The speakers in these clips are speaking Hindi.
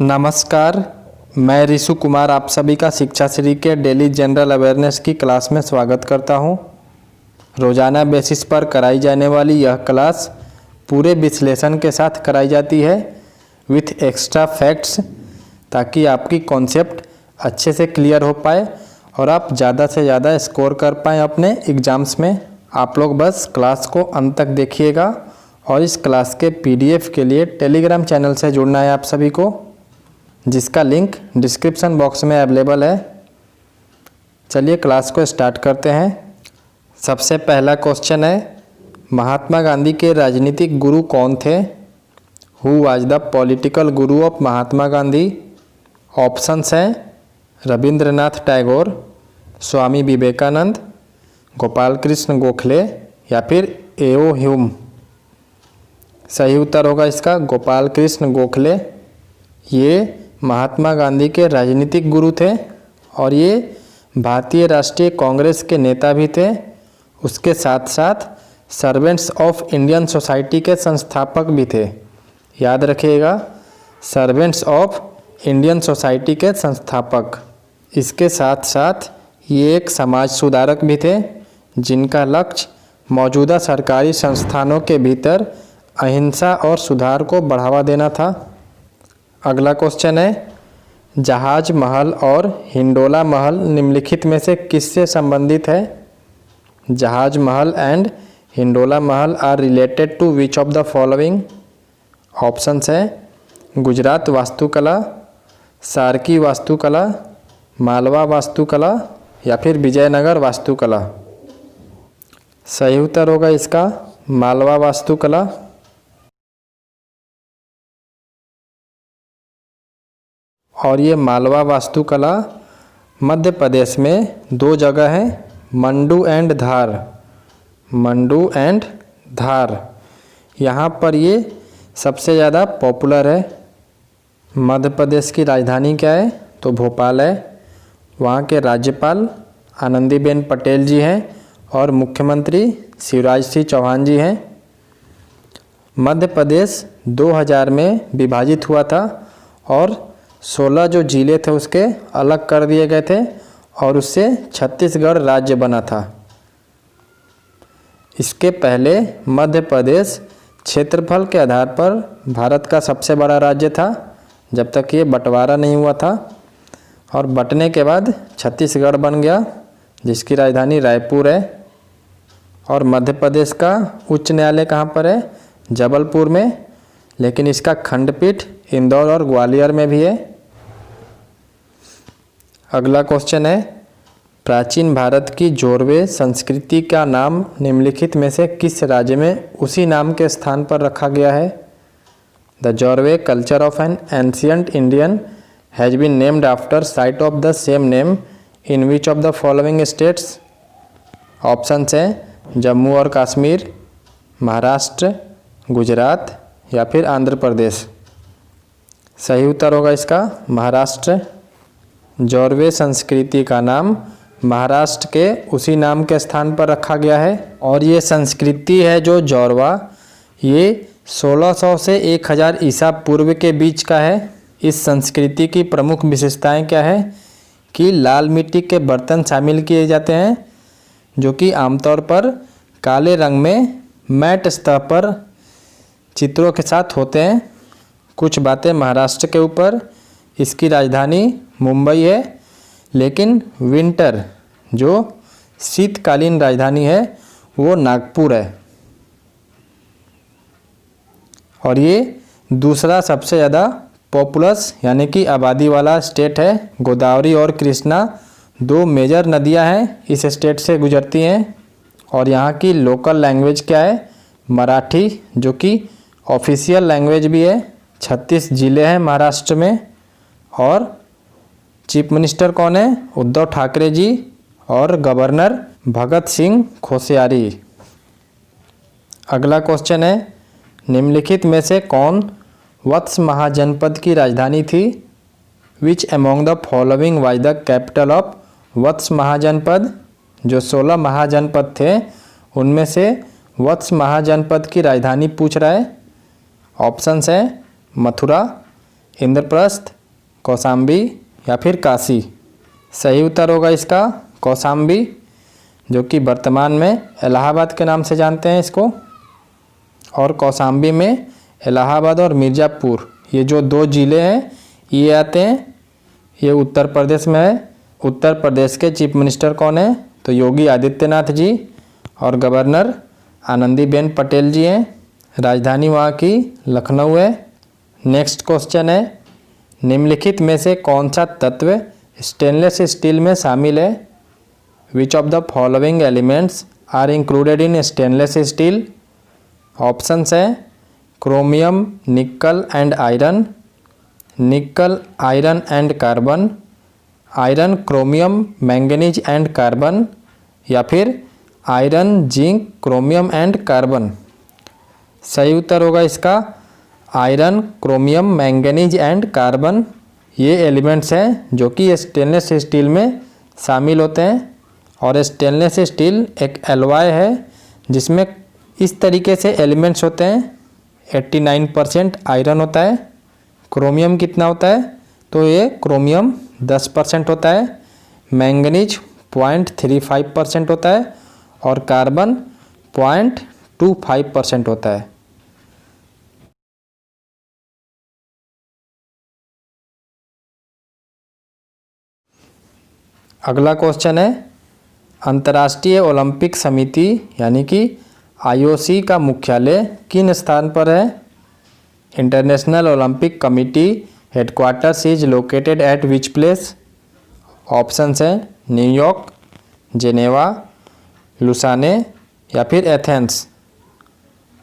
नमस्कार, मैं ऋषु कुमार आप सभी का शिक्षा श्री के डेली जनरल अवेयरनेस की क्लास में स्वागत करता हूं। रोज़ाना बेसिस पर कराई जाने वाली यह क्लास पूरे विश्लेषण के साथ कराई जाती है विथ एक्स्ट्रा फैक्ट्स, ताकि आपकी कॉन्सेप्ट अच्छे से क्लियर हो पाए और आप ज़्यादा से ज़्यादा स्कोर कर पाएँ अपने एग्ज़ाम्स में। आप लोग बस क्लास को अंत तक देखिएगा और इस क्लास के PDF के लिए टेलीग्राम चैनल से जुड़ना है आप सभी को, जिसका लिंक डिस्क्रिप्शन बॉक्स में अवेलेबल है। चलिए क्लास को स्टार्ट करते हैं। सबसे पहला क्वेश्चन है, महात्मा गांधी के राजनीतिक गुरु कौन थे? Who was the political Guru of Mahatma Gandhi? Options हैं रविंद्रनाथ टैगोर, स्वामी विवेकानंद, गोपाल कृष्ण गोखले या फिर एओ ह्यूम। सही उत्तर होगा इसका गोपाल कृष्ण गोखले। ये महात्मा गांधी के राजनीतिक गुरु थे और ये भारतीय राष्ट्रीय कांग्रेस के नेता भी थे। उसके साथ साथ सर्वेंट्स ऑफ इंडियन सोसाइटी के संस्थापक भी थे। याद रखिएगा, सर्वेंट्स ऑफ इंडियन सोसाइटी के संस्थापक। इसके साथ साथ ये एक समाज सुधारक भी थे, जिनका लक्ष्य मौजूदा सरकारी संस्थानों के भीतर अहिंसा और सुधार को बढ़ावा देना था। अगला क्वेश्चन है, जहाज महल और हिंडोला महल निम्नलिखित में से किससे संबंधित है? जहाज महल and Hindola Mahal are related to which of the following? Options है गुजरात वास्तुकला, सार्की वास्तुकला, मालवा वास्तुकला या फिर विजयनगर वास्तुकला। सही उत्तर होगा इसका मालवा वास्तुकला। और ये मालवा वास्तुकला मध्य प्रदेश में दो जगह है, मंडू एंड धार। मंडू एंड धार, यहाँ पर ये सबसे ज़्यादा पॉपुलर है। मध्य प्रदेश की राजधानी क्या है? तो भोपाल है। वहाँ के राज्यपाल आनंदीबेन पटेल जी हैं और मुख्यमंत्री शिवराज सिंह चौहान जी हैं। मध्य प्रदेश 2000 में विभाजित हुआ था और 16 जो जिले थे उसके अलग कर दिए गए थे और उससे छत्तीसगढ़ राज्य बना था। इसके पहले मध्य प्रदेश क्षेत्रफल के आधार पर भारत का सबसे बड़ा राज्य था, जब तक ये बंटवारा नहीं हुआ था। और बंटने के बाद छत्तीसगढ़ बन गया, जिसकी राजधानी रायपुर है। और मध्य प्रदेश का उच्च न्यायालय कहाँ पर है? जबलपुर में, लेकिन इसका खंडपीठ इंदौर और ग्वालियर में भी है। अगला क्वेश्चन है, प्राचीन भारत की जोरवे संस्कृति का नाम निम्नलिखित में से किस राज्य में उसी नाम के स्थान पर रखा गया है? The Jorwe culture of an ancient Indian has been named after site of the same name in which of the following states? Options हैं जम्मू और कश्मीर, महाराष्ट्र, गुजरात या फिर आंध्र प्रदेश। सही उत्तर होगा इसका महाराष्ट्र। जोरवे संस्कृति का नाम महाराष्ट्र के उसी नाम के स्थान पर रखा गया है। और ये संस्कृति है जो जोरवा, ये 1600 से 1000 ईसा पूर्व के बीच का है। इस संस्कृति की प्रमुख विशेषताएं क्या है कि लाल मिट्टी के बर्तन शामिल किए जाते हैं, जो कि आमतौर पर काले रंग में मैट सतह पर चित्रों के साथ होते हैं। कुछ बातें महाराष्ट्र के ऊपर, इसकी राजधानी मुंबई है, लेकिन विंटर जो शीतकालीन राजधानी है वो नागपुर है। और ये दूसरा सबसे ज़्यादा पॉपुलस यानी कि आबादी वाला स्टेट है। गोदावरी और कृष्णा दो मेजर नदियां हैं इस स्टेट से गुजरती हैं। और यहाँ की लोकल लैंग्वेज क्या है? मराठी, जो कि ऑफिशियल लैंग्वेज भी है। 36 जिले हैं महाराष्ट्र में। और चीफ मिनिस्टर कौन है? उद्धव ठाकरे जी। और गवर्नर भगत सिंह कोश्यारी। अगला क्वेश्चन है, निम्नलिखित में से कौन वत्स महाजनपद की राजधानी थी? Which among the following was the capital of Vatsa Mahajanapada? जो 16 महाजनपद थे उनमें से वत्स महाजनपद की राजधानी पूछ रहा है। ऑप्शंस हैं मथुरा, इंद्रप्रस्थ, कौशाम्बी या फिर काशी। सही उत्तर होगा इसका कौशाम्बी, जो कि वर्तमान में इलाहाबाद के नाम से जानते हैं इसको। और कौशाम्बी में इलाहाबाद और मिर्ज़ापुर ये जो 2 ज़िले हैं ये आते हैं। ये उत्तर प्रदेश में है। उत्तर प्रदेश के चीफ मिनिस्टर कौन है? तो योगी आदित्यनाथ जी। और गवर्नर आनंदीबेन पटेल जी हैं। राजधानी वहाँ की लखनऊ है। नेक्स्ट क्वेश्चन है, निम्नलिखित में से कौन सा तत्व स्टेनलेस स्टील में शामिल है? Which of the following elements are included in stainless steel? Options हैं chromium, nickel and iron, nickel, iron and carbon, iron, chromium, manganese and carbon, या फिर iron, zinc, chromium and carbon. सही उत्तर होगा इसका iron, chromium, manganese and carbon. ये एलिमेंट्स हैं जो कि स्टेनलेस स्टील में शामिल होते हैं। और स्टेनलेस स्टील एक एलॉय है जिसमें इस तरीके से एलिमेंट्स होते हैं। 89% आयरन होता है। क्रोमियम कितना होता है? तो ये क्रोमियम 10% होता है। मैंगनीज 0.35% होता है और कार्बन 0.25% होता है। अगला क्वेश्चन है, अंतर्राष्ट्रीय ओलंपिक समिति यानी कि IOC का मुख्यालय किन स्थान पर है? International Olympic committee headquarters is located at which place? Options हैं न्यूयॉर्क, जेनेवा, लुसाने या फिर एथेंस।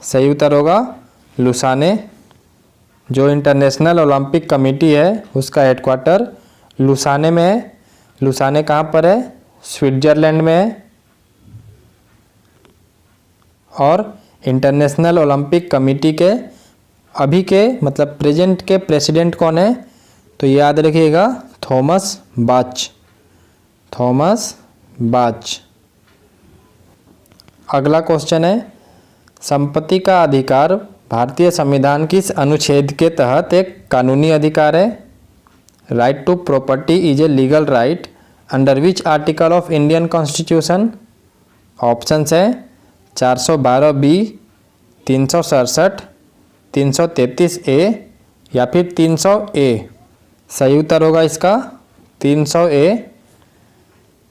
सही उत्तर होगा लुसाने। जो इंटरनेशनल ओलंपिक कमेटी है उसका हेडक्वार्टर लुसाने में है। लुसाने कहाँ पर है? स्विट्ज़रलैंड में है। और इंटरनेशनल ओलंपिक कमेटी के अभी के मतलब प्रेजेंट के प्रेसिडेंट कौन है? तो याद रखिएगा थॉमस बाच। थॉमस बाच। अगला क्वेश्चन है, संपत्ति का अधिकार भारतीय संविधान किस अनुच्छेद के तहत एक कानूनी अधिकार है? Right to property is a legal right under which article of Indian constitution? Options है 412 बी, 367, 333 ए या फिर 300 ए। सही उत्तर होगा इसका 300 ए।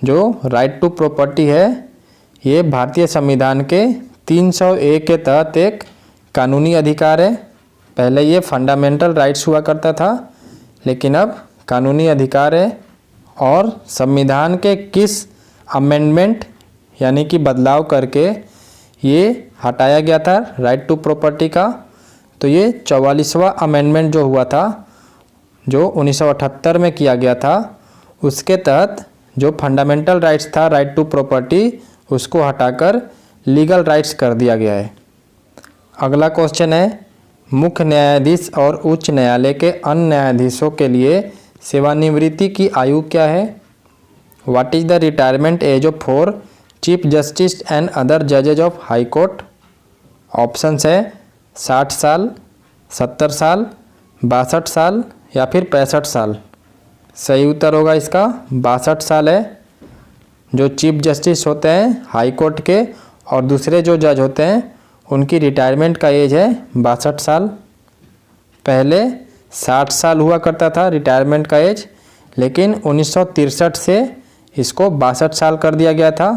जो राइट टू प्रॉपर्टी है ये भारतीय संविधान के 300 ए के तहत एक कानूनी अधिकार है। पहले ये फंडामेंटल राइट्स हुआ करता था लेकिन अब कानूनी अधिकार है। और संविधान के किस अमेंडमेंट यानी कि बदलाव करके ये हटाया गया था राइट टू प्रॉपर्टी का? तो ये 44वां अमेंडमेंट जो हुआ था, जो 1978 में किया गया था, उसके तहत जो फंडामेंटल राइट्स था राइट टू प्रॉपर्टी उसको हटाकर लीगल राइट्स कर दिया गया है। अगला क्वेश्चन है, मुख्य न्यायाधीश और उच्च न्यायालय के अन्य न्यायाधीशों के लिए सेवानिवृत्ति की आयु क्या है? What is the retirement age of for chief justice and other जजेज ऑफ हाई कोर्ट? ऑप्शंस है 60 साल, 70 साल, 62 साल या फिर 65 साल। सही उत्तर होगा इसका 62 साल है। जो चीफ जस्टिस होते हैं हाई कोर्ट के और दूसरे जो जज होते हैं उनकी रिटायरमेंट का एज है 62 साल। पहले 60 साल हुआ करता था रिटायरमेंट का एज, लेकिन 1963 से इसको 62 साल कर दिया गया था।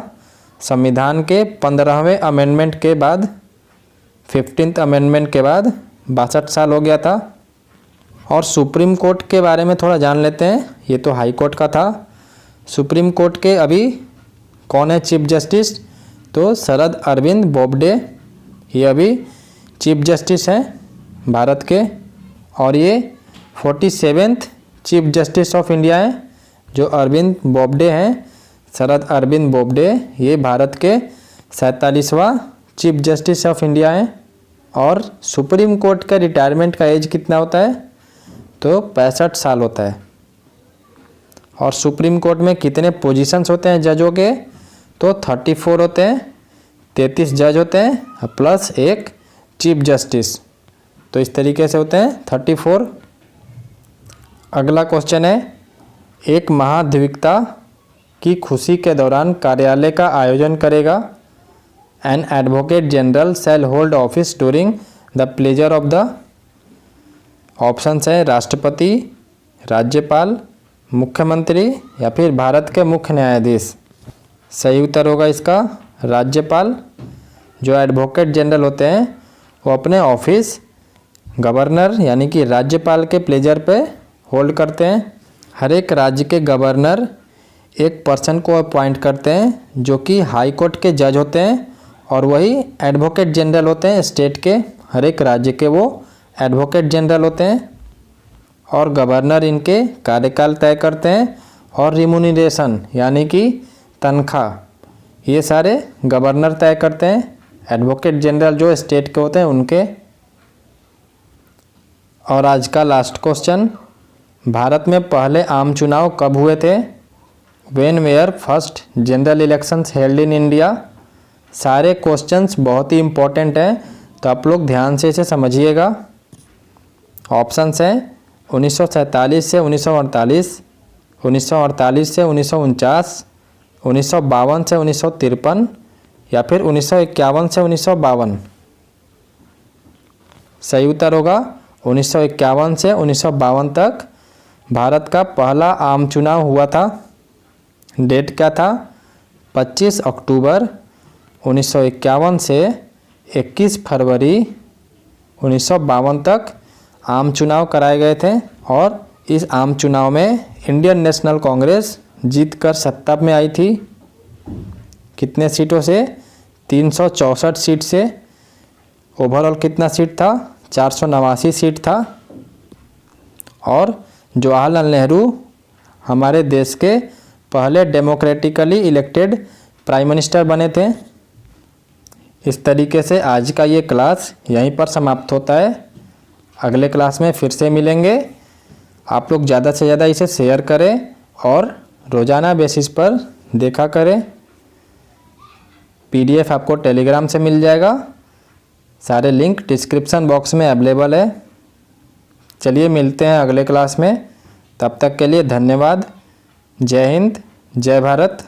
संविधान के 15वें अमेंडमेंट के बाद 15th अमेंडमेंट के बाद 62 साल हो गया था। और सुप्रीम कोर्ट के बारे में थोड़ा जान लेते हैं। ये तो हाई कोर्ट का था। सुप्रीम कोर्ट के अभी कौन है चीफ जस्टिस? तो शरद अरविंद बोबडे, ये अभी चीफ जस्टिस हैं भारत के। और ये 47th chief justice of India हैं जो अरविंद बोबडे हैं। शरद अरविंद बोबडे ये भारत के 47वां चीफ जस्टिस ऑफ इंडिया हैं। और सुप्रीम कोर्ट का रिटायरमेंट का एज कितना होता है? तो 65 साल होता है। और सुप्रीम कोर्ट में कितने पोजीशंस होते हैं जजों के? तो 34 होते हैं। 33 जज होते हैं प्लस एक चीफ जस्टिस। तो इस तरीके से होते हैं 34। अगला क्वेश्चन है, एक महाधिवक्ता की खुशी के दौरान कार्यालय का आयोजन करेगा। An advocate general shall hold office during the pleasure of the. Options हैं राष्ट्रपति, राज्यपाल, मुख्यमंत्री या फिर भारत के मुख्य न्यायाधीश। सही उत्तर होगा इसका राज्यपाल। जो एडवोकेट जनरल होते हैं वो अपने ऑफिस गवर्नर यानी कि राज्यपाल के प्लेजर पे होल्ड करते हैं। हर एक राज्य के गवर्नर एक पर्सन को अपॉइंट करते हैं जो कि हाई कोर्ट के जज होते हैं और वही एडवोकेट जनरल होते हैं। स्टेट के हर एक राज्य के वो एडवोकेट जनरल होते हैं और गवर्नर इनके कार्यकाल तय करते हैं और रिम्यूनरेशन यानी कि तनख्वाह ये सारे गवर्नर तय करते हैं। एडवोकेट जनरल जो स्टेट के होते हैं उनके। और आज का लास्ट क्वेश्चन, भारत में पहले आम चुनाव कब हुए थे? When were first general elections held in India. सारे क्वेश्चंस बहुत ही इम्पोर्टेंट हैं तो आप लोग ध्यान से इसे समझिएगा। ऑप्शंस हैं 1947 से 1948, 1948 से 1949, 1952 से 1953 या फिर 1951 से 1952। सही उत्तर होगा 1951 से 1952 तक भारत का पहला आम चुनाव हुआ था। डेट क्या था? 25 अक्टूबर 1951 से 21 फरवरी 1952 तक आम चुनाव कराए गए थे और इस आम चुनाव में इंडियन नेशनल कांग्रेस जीतकर सत्ता में आई थी। कितने सीटों से? 364 सीट से। ओवरऑल कितना सीट था? 489 सीट था। और जवाहरलाल नेहरू हमारे देश के पहले डेमोक्रेटिकली इलेक्टेड प्राइम मिनिस्टर बने थे। इस तरीके से आज का ये क्लास यहीं पर समाप्त होता है। अगले क्लास में फिर से मिलेंगे। आप लोग ज़्यादा से ज़्यादा इसे शेयर करें और रोज़ाना बेसिस पर देखा करें। PDF आपको टेलीग्राम से मिल जाएगा। सारे लिंक डिस्क्रिप्शन बॉक्स में अवेलेबल है। चलिए मिलते हैं अगले क्लास में। तब तक के लिए धन्यवाद। जय हिंद, जय भारत।